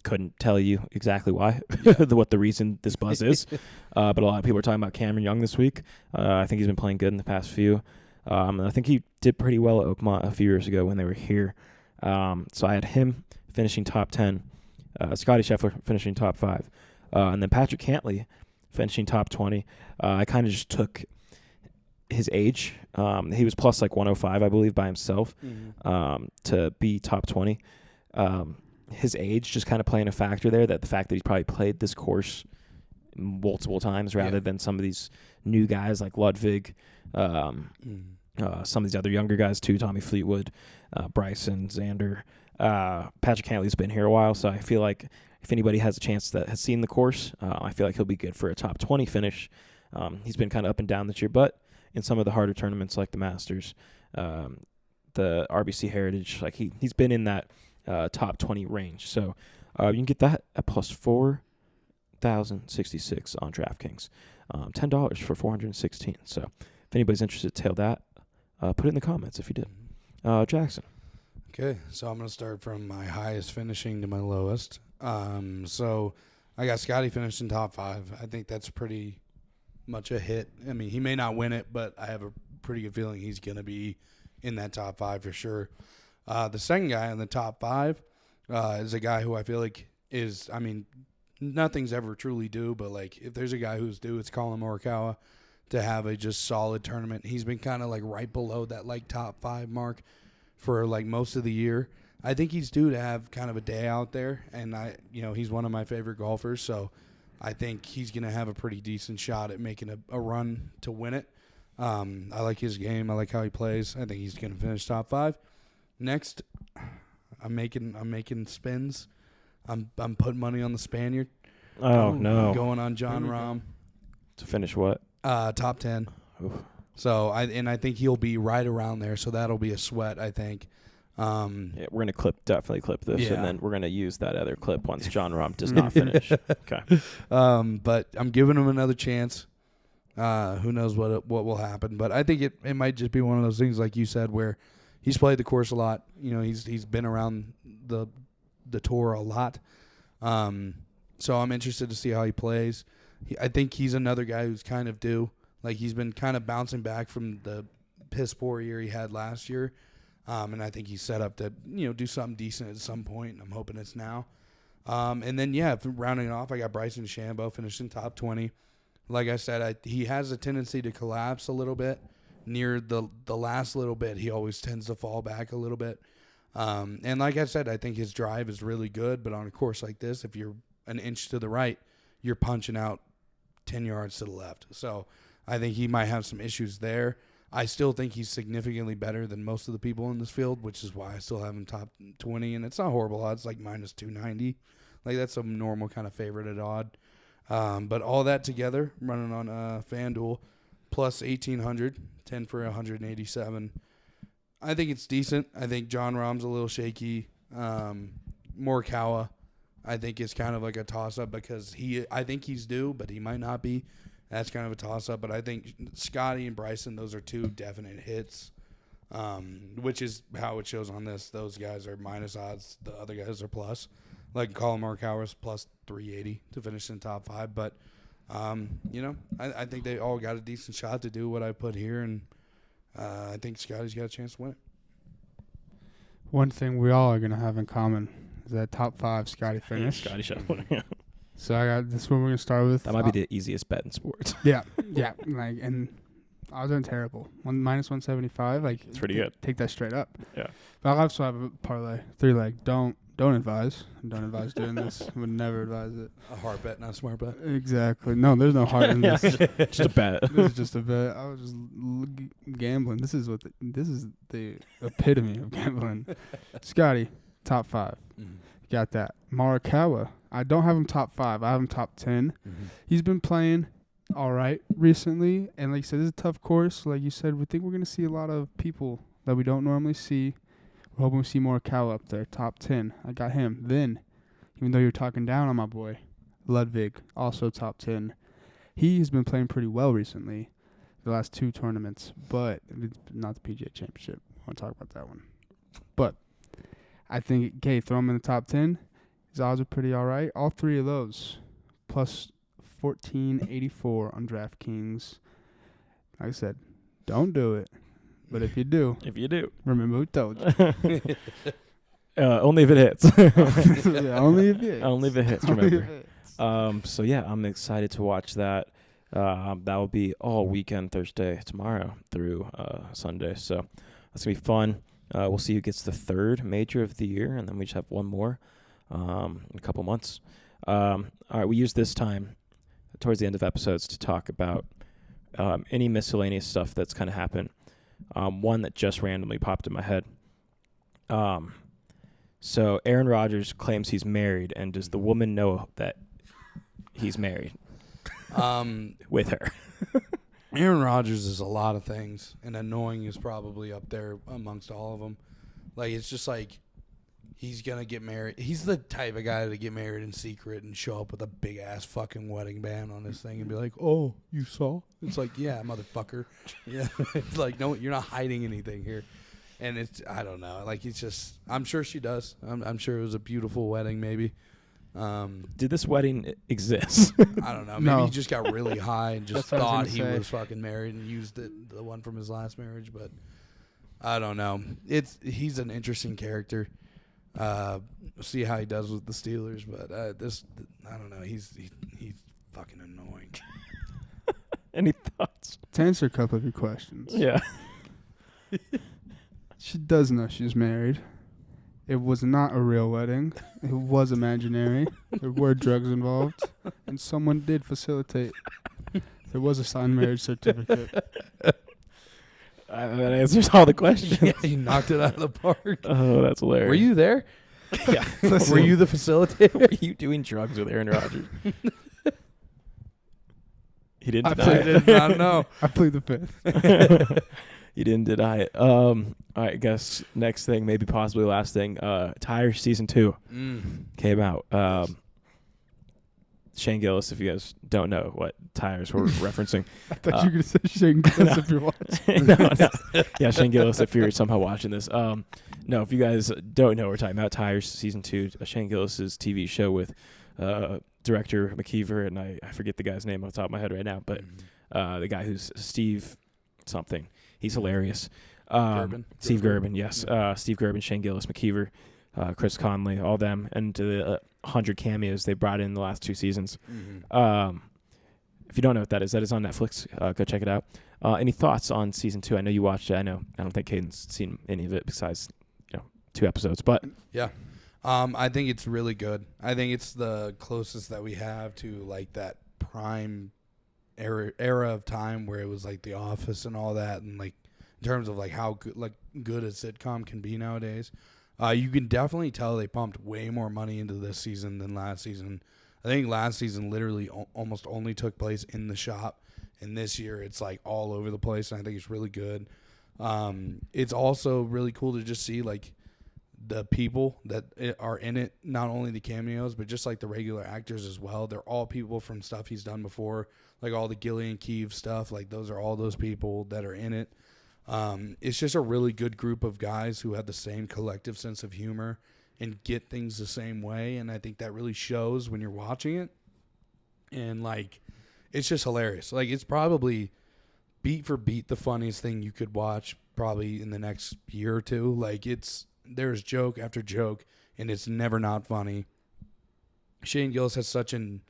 Couldn't tell you exactly why, what the reason this buzz is, but a lot of people are talking about Cameron Young this week. I think he's been playing good in the past few. I think he did pretty well at Oakmont a few years ago when they were here. So I had him finishing top 10, Scotty Scheffler finishing top 5, and then Patrick Cantlay finishing top 20. I kind of just took his age. He was plus like 105, I believe, by himself to be top 20. His age just kind of playing a factor there, that the fact that he's probably played this course multiple times rather than some of these new guys like Ludwig, some of these other younger guys too, Tommy Fleetwood, Bryson, Xander. Patrick Cantlay's been here a while, so I feel like if anybody has a chance that has seen the course, I feel like he'll be good for a top 20 finish. He's been kind of up and down this year, but in some of the harder tournaments like the Masters, the RBC Heritage, like he's been in that top 20 range. So you can get that at plus 4,066 on DraftKings. $10 for 416. So if anybody's interested, tail that. Put it in the comments if you did. Jackson. Okay, so I'm going to start from my highest finishing to my lowest. So I got Scotty finished in top 5. I think that's pretty much a hit. I mean, he may not win it, but I have a pretty good feeling he's going to be in that top 5 for sure. The second guy in the top 5 is a guy who I feel like is, I mean, nothing's ever truly due, but like if there's a guy who's due, it's Colin Morikawa to have a just solid tournament. He's been kind of like right below that like top 5 mark for like most of the year. I think he's due to have kind of a day out there, and he's one of my favorite golfers, so I think he's going to have a pretty decent shot at making a run to win it. I like his game. I like how he plays. I think he's going to finish top 5. Next, I'm making spins. I'm putting money on the Spaniard. Oh, no. I'm going on John Rahm. To finish what? Top 10. Oof. So I think he'll be right around there. So that'll be a sweat, I think. Yeah, we're gonna definitely clip this, Yeah. and then we're gonna use that other clip once John Rahm does not finish. Okay. But I'm giving him another chance. Who knows what will happen? But I think it might just be one of those things, like you said, where he's played the course a lot. He's been around the tour a lot. So I'm interested to see how he plays. I think he's another guy who's kind of due. Like, he's been kind of bouncing back from the piss poor year he had last year. And I think he's set up to, do something decent at some point. And I'm hoping it's now. And then, rounding it off, I got Bryson DeChambeau finished in top 20. Like I said, he has a tendency to collapse a little bit. Near the last little bit, he always tends to fall back a little bit. And like I said, I think his drive is really good. But on a course like this, if you're an inch to the right, you're punching out 10 yards to the left. So I think he might have some issues there. I still think he's significantly better than most of the people in this field, which is why I still have him top 20. And it's not horrible odds, like minus 290. Like, that's a normal kind of favorite at odd. But all that together, running on FanDuel, plus 1,800, 10 for 187. I think it's decent. I think John Rahm's a little shaky. Morikawa, I think, is kind of like a toss-up because I think he's due, but he might not be. That's kind of a toss-up. But I think Scotty and Bryson, those are two definite hits, which is how it shows on this. Those guys are minus odds. The other guys are plus. Like Colin Morikawa's plus 380 to finish in top 5. But, I think they all got a decent shot to do what I put here, and I think Scotty's got a chance to win it. One thing we all are going to have in common is that top 5 Scotty finish. Scotty Scheffler. So I got this one we're going to start with. That might be the easiest bet in sports. Yeah. And odds aren't terrible. Minus 175. Like, It's pretty good. Take that straight up. Yeah. But I also have a parlay. 3-leg. Don't advise. Don't advise doing this. Would never advise it. A hard bet, not a smart bet. Exactly. No, there's no heart in this. Just a bet. This is just a bet. I was just gambling. This is the epitome of gambling. Scotty, top 5. Mm-hmm. Got that. Morikawa. I don't have him top 5. I have him top 10. Mm-hmm. He's been playing all right recently. And like you said, this is a tough course. Like you said, we think we're going to see a lot of people that we don't normally see. We're hoping we see Morikawa up there, top 10. I got him. Then, even though you're talking down on my boy, Ludwig, also top 10. He has been playing pretty well recently, the last 2 tournaments, but it's not the PGA Championship. I want to talk about that one. But I think, okay, throw him in the top 10. His odds are pretty all right. All 3 of those, plus 1484 on DraftKings. Like I said, don't do it. But if you do, remember who told you. Only if it hits. Yeah, only if it hits. Only if it hits, remember. So, yeah, I'm excited to watch that. That will be all weekend, Thursday, tomorrow through Sunday. So that's going to be fun. We'll see who gets the third major of the year, and then we just have one more in a couple months. All right, we use this time towards the end of episodes to talk about any miscellaneous stuff that's kind of happened. One that just randomly popped in my head. So Aaron Rodgers claims he's married, and does the woman know that he's married with her? Aaron Rodgers is a lot of things, and annoying is probably up there amongst all of them. Like, it's just like he's going to get married. He's the type of guy to get married in secret and show up with a big-ass fucking wedding band on his thing and be like, oh, you saw? It's like, yeah, motherfucker. Yeah. It's like, no, you're not hiding anything here. And it's, I don't know. Like, it's just, I'm sure she does. I'm sure it was a beautiful wedding, maybe. Did this wedding exist? I don't know. Maybe he just got really high and just thought he was fucking married and used the one from his last marriage. But I don't know. He's an interesting character. See how he does with the Steelers. But I don't know. He's fucking annoying. Any thoughts? To answer a couple of your questions. Yeah. She does know she's married. It was not a real wedding. It was imaginary. There were drugs involved. And someone did facilitate. There was a signed marriage certificate. That answers all the questions. Yeah, he knocked it out of the park. Oh, that's hilarious. Were you there? Yeah. Were you the facilitator? Were you doing drugs with Aaron Rodgers? He didn't I deny it. did not know. I plead the fifth. You didn't deny it. All right, I guess next thing, maybe possibly last thing, Tires Season 2 came out. Shane Gillis, if you guys don't know what Tires we're referencing. I thought you were going to say Shane Gillis if you're watching. No. Yeah, Shane Gillis, if you're somehow watching this. No, if you guys don't know what we're talking about, Tires Season 2, Shane Gillis's TV show with director McKeever, and I forget the guy's name off the top of my head right now, but the guy who's Steve something. He's hilarious. Steve Gerben, yes. Steve Gerben, Shane Gillis, McKeever, Chris Conley, all them, and the 100 cameos they brought in the last 2 seasons. If you don't know what that is on Netflix. Go check it out. Any thoughts on Season 2? I know you watched it. I don't think Caden's seen any of it besides 2 episodes. But yeah, I think it's really good. I think it's the closest that we have to like that prime era of time where it was like The Office and all that, and like in terms of like how good a sitcom can be nowadays. You can definitely tell they pumped way more money into this season than last season. I think last season literally almost only took place in the shop, and this year it's like all over the place, and I think it's really good. It's also really cool to just see like the people that are in it, not only the cameos, but just like the regular actors as well. They're all people from stuff he's done before, like all the Gillian Keefe stuff. Like those are all those people that are in it. It's just a really good group of guys who have the same collective sense of humor and get things the same way. And I think that really shows when you're watching it. And like, it's just hilarious. Like, it's probably beat for beat the funniest thing you could watch probably in the next year or two. Like, there's joke after joke, and it's never not funny. Shane Gillis has such an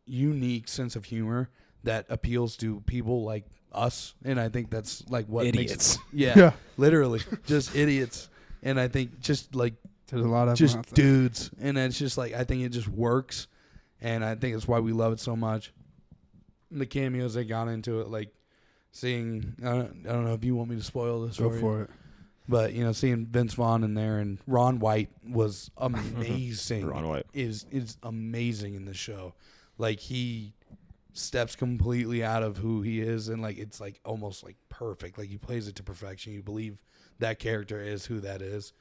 unique sense of humor that appeals to people like us, and I think that's like what idiots. Makes it, yeah, literally just idiots. And I think just like there's a lot of just dudes, and it's just like I think it just works, and I think that's why we love it so much. And the cameos they got into it, like seeing I don't know if you want me to spoil this. Go for it. But, seeing Vince Vaughn in there, and Ron White was amazing. Ron White is amazing in this show. Like, he steps completely out of who he is, and, like, it's, like, almost, like, perfect. Like, he plays it to perfection. You believe that character is who that is.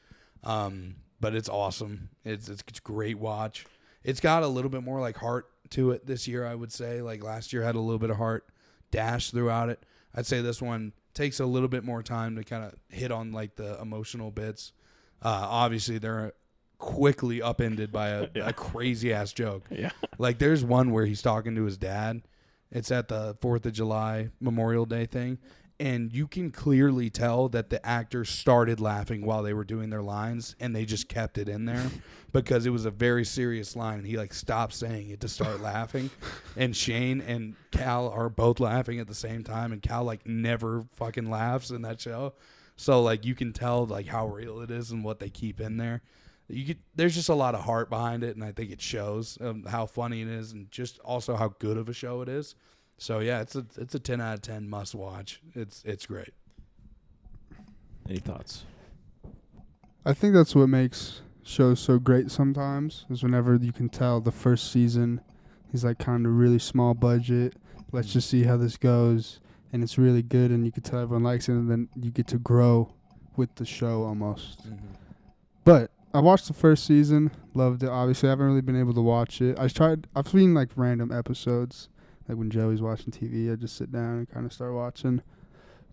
But it's awesome. It's a great watch. It's got a little bit more, like, heart to it this year, I would say. Like, last year had a little bit of heart dash throughout it. I'd say this one takes a little bit more time to kind of hit on like the emotional bits. Obviously, they're quickly upended by a crazy ass joke. Yeah, like there's one where he's talking to his dad. It's at the 4th of July Memorial Day thing, and you can clearly tell that the actors started laughing while they were doing their lines, and they just kept it in there because it was a very serious line, and he like stopped saying it to start laughing. And Shane and Cal are both laughing at the same time, and Cal like never fucking laughs in that show. So like you can tell like how real it is and what they keep in there. There's just a lot of heart behind it, and I think it shows how funny it is, and just also how good of a show it is. So yeah, it's a 10 out of 10 must watch. It's great. Any thoughts? I think that's what makes shows so great sometimes, is whenever you can tell the first season is like kind of really small budget. Let's just see how this goes. And it's really good, and you can tell everyone likes it, and then you get to grow with the show almost. Mm-hmm. But I watched the first season, loved it. Obviously, I haven't really been able to watch it. I've seen like random episodes. Like when Joey's watching TV, I just sit down and kind of start watching.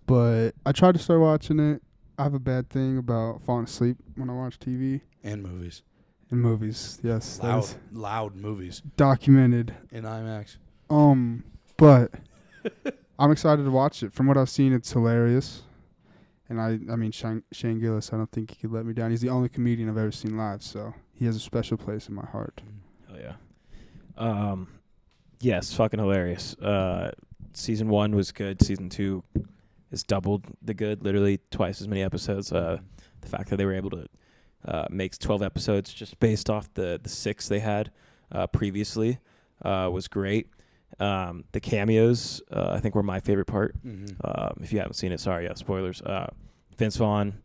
But I tried to start watching it. I have a bad thing about falling asleep when I watch TV. And movies. And movies, yes. Loud movies. Documented. In IMAX. But I'm excited to watch it. From what I've seen, it's hilarious. And I mean, Shane Gillis, I don't think he could let me down. He's the only comedian I've ever seen live, so he has a special place in my heart. Hell yeah. Yes, fucking hilarious. Season 1 was good. Season 2 is doubled the good, literally twice as many episodes. The fact that they were able to make 12 episodes just based off the 6 they had previously was great. The cameos, I think, were my favorite part. Mm-hmm. If you haven't seen it, sorry, yeah, spoilers. Vince Vaughn,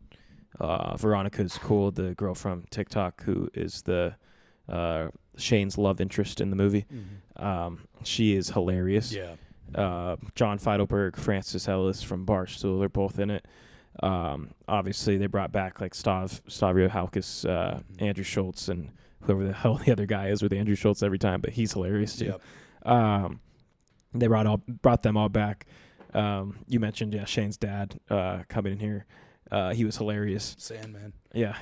Veronica's cool, the girl from TikTok who is the Shane's love interest in the movie. Mm-hmm. She is hilarious. Yeah. John Feidelberg, Francis Ellis from Barstool, they're both in it. Obviously, they brought back like Stavrio Halkis, Andrew Schultz, and whoever the hell the other guy is with Andrew Schultz every time, but he's hilarious too. Yep. They brought them all back. You mentioned Shane's dad coming in here. He was hilarious. Sandman. Yeah.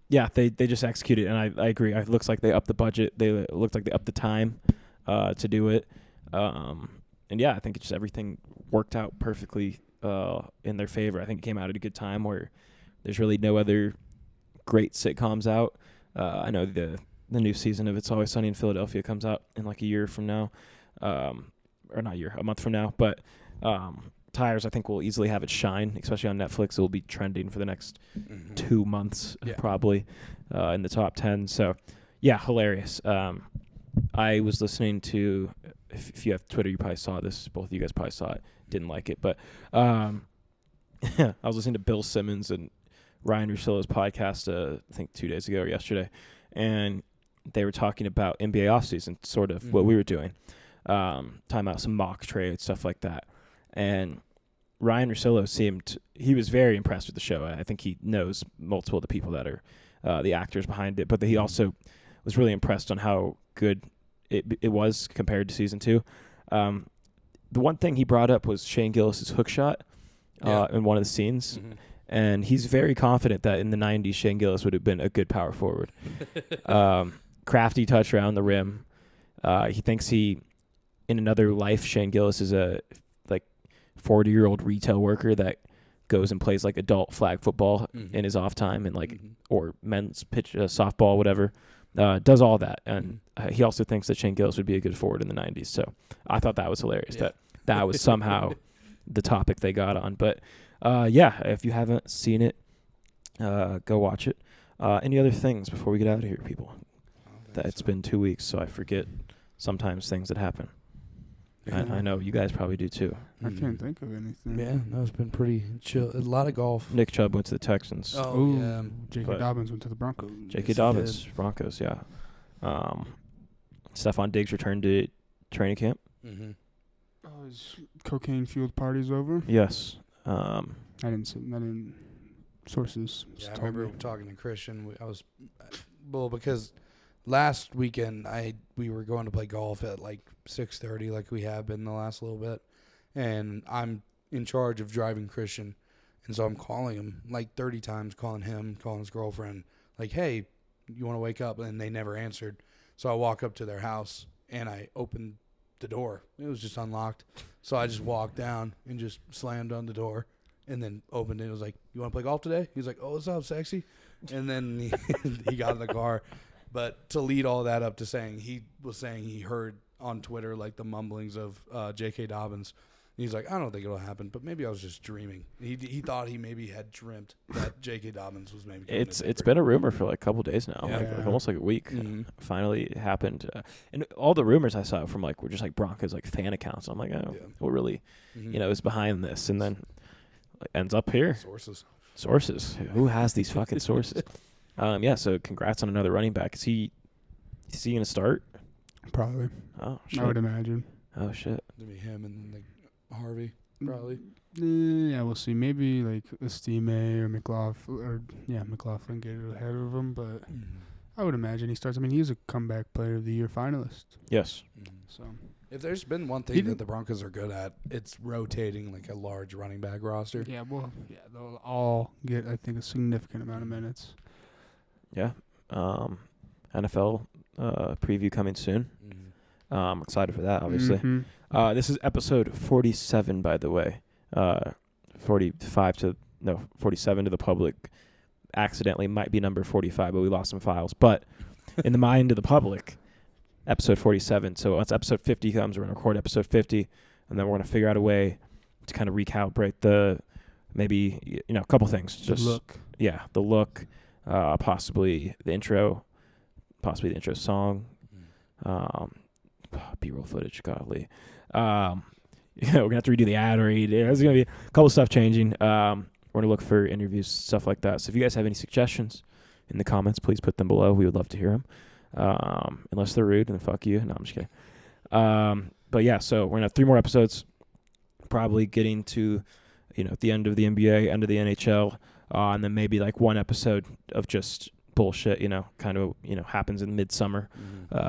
They just executed, and I agree. It looks like they upped the budget. It looked like they upped the time to do it. And yeah, I think it's just everything worked out perfectly in their favor. I think it came out at a good time where there's really no other great sitcoms out. I know the new season of It's Always Sunny in Philadelphia comes out in like a year from now, or not a year, a month from now. But Tires, I think, will easily have its shine, especially on Netflix. It will be trending for the next 2 months, probably in the top 10. So, yeah, hilarious. I was listening to, if you have Twitter, you probably saw this. Both of you guys probably saw it. Didn't like it. But I was listening to Bill Simmons and Ryan Russillo's podcast, I think 2 days ago or yesterday. And they were talking about NBA offseason, sort of what we were doing. Talking about some mock trades, stuff like that. And Ryan Russillo he was very impressed with the show. I think he knows multiple of the people that are the actors behind it, but he also was really impressed on how good it was compared to season 2. The one thing he brought up was Shane Gillis's hook shot in one of the scenes. Mm-hmm. And he's very confident that in the 90s, Shane Gillis would have been a good power forward. Crafty touch around the rim. He thinks in another life, Shane Gillis is a 40-year-old retail worker that goes and plays like adult flag football in his off time and or men's pitch softball, whatever. Does all that. And he also thinks that Shane Gillis would be a good forward in the 90s. So I thought that was hilarious that was somehow the topic they got on. But if you haven't seen it, go watch it. Any other things before we get out of here, people? It's been 2 weeks, so I forget sometimes things that happen. I know you guys probably do too. I can't think of anything. Yeah, no, it's been pretty chill. A lot of golf. Nick Chubb went to the Texans. Oh, yeah. J.K. Dobbins went to the Broncos. J.K. Dobbins, Broncos, yeah. Stephon Diggs returned to training camp. Mm-hmm. Oh, his cocaine-fueled party's over? Yes. I didn't. Sources. Yeah, I remember talking to Christian. Because last weekend we were going to play golf at like 6:30, like we have been the last little bit, and I'm in charge of driving Christian, and so I'm calling him like 30 times, calling his girlfriend, like, hey, you want to wake up? And they never answered. So I walk up to their house and I open the door. It was just unlocked. So I just walked down and just slammed on the door and then opened it. It was like, you want to play golf today? He was like, oh, what's up, sexy? And then he got in the car. But to lead all that up to saying, he was saying he heard on Twitter like the mumblings of J.K. Dobbins. He's like, I don't think it'll happen, but maybe I was just dreaming. He thought he maybe had dreamt that J.K. Dobbins was maybe coming to It's Denver. been a rumor for like a couple days now, Yeah. like almost like a week. Mhm. Finally, it happened, and all the rumors I saw from like were just like Broncos like fan accounts. I'm like, oh, Yeah. what really, Mhm. is behind this? And then ends up here. Sources. Who has these fucking sources? Yeah. So congrats on another running back. Is he gonna start? Probably. Oh shit. I would imagine. Oh shit. Maybe him and then Harvey. Probably. Yeah, we'll see. Maybe like Estime or McLaughlin get it ahead of him, but I would imagine he starts. I mean, he's a comeback player of the year finalist. Yes. So If there's been one He thing did- that the Broncos are good at, it's rotating like a large running back roster. yeah, they'll all get, I think, a significant amount of minutes. Yeah. NFL preview coming soon. I'm excited for that, obviously. Mhm. This is episode 47, by the way. 47 to the public. Accidentally might be number 45, but we lost some files. But in the mind of the public, episode 47. So once episode 50 comes, we're going to record episode 50, and then we're going to figure out a way to kind of recalibrate maybe a couple things. Just look. Yeah, the look, possibly the intro song, B-roll footage, godly. We're gonna have to redo the ad already. There's gonna be a couple stuff changing. We're gonna look for interviews, stuff like that. So if you guys have any suggestions in the comments, please put them below. We would love to hear them. Unless they're rude, and then fuck you. No, I'm just kidding. But yeah, so we're gonna have 3 more episodes. Probably getting to the end of the NBA, end of the NHL, and then maybe like one episode of just bullshit. Kind of happens in midsummer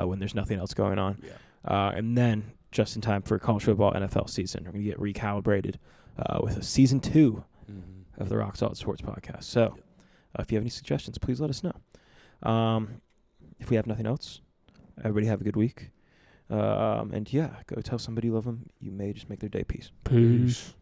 when there's nothing else going on. Yeah. And then just in time for college football NFL season, we're going to get recalibrated with a season 2 of the Rock Solid Sports Podcast. So if you have any suggestions, please let us know. If we have nothing else, everybody have a good week. And yeah, go tell somebody you love them. You may just make their day. Peace. Peace.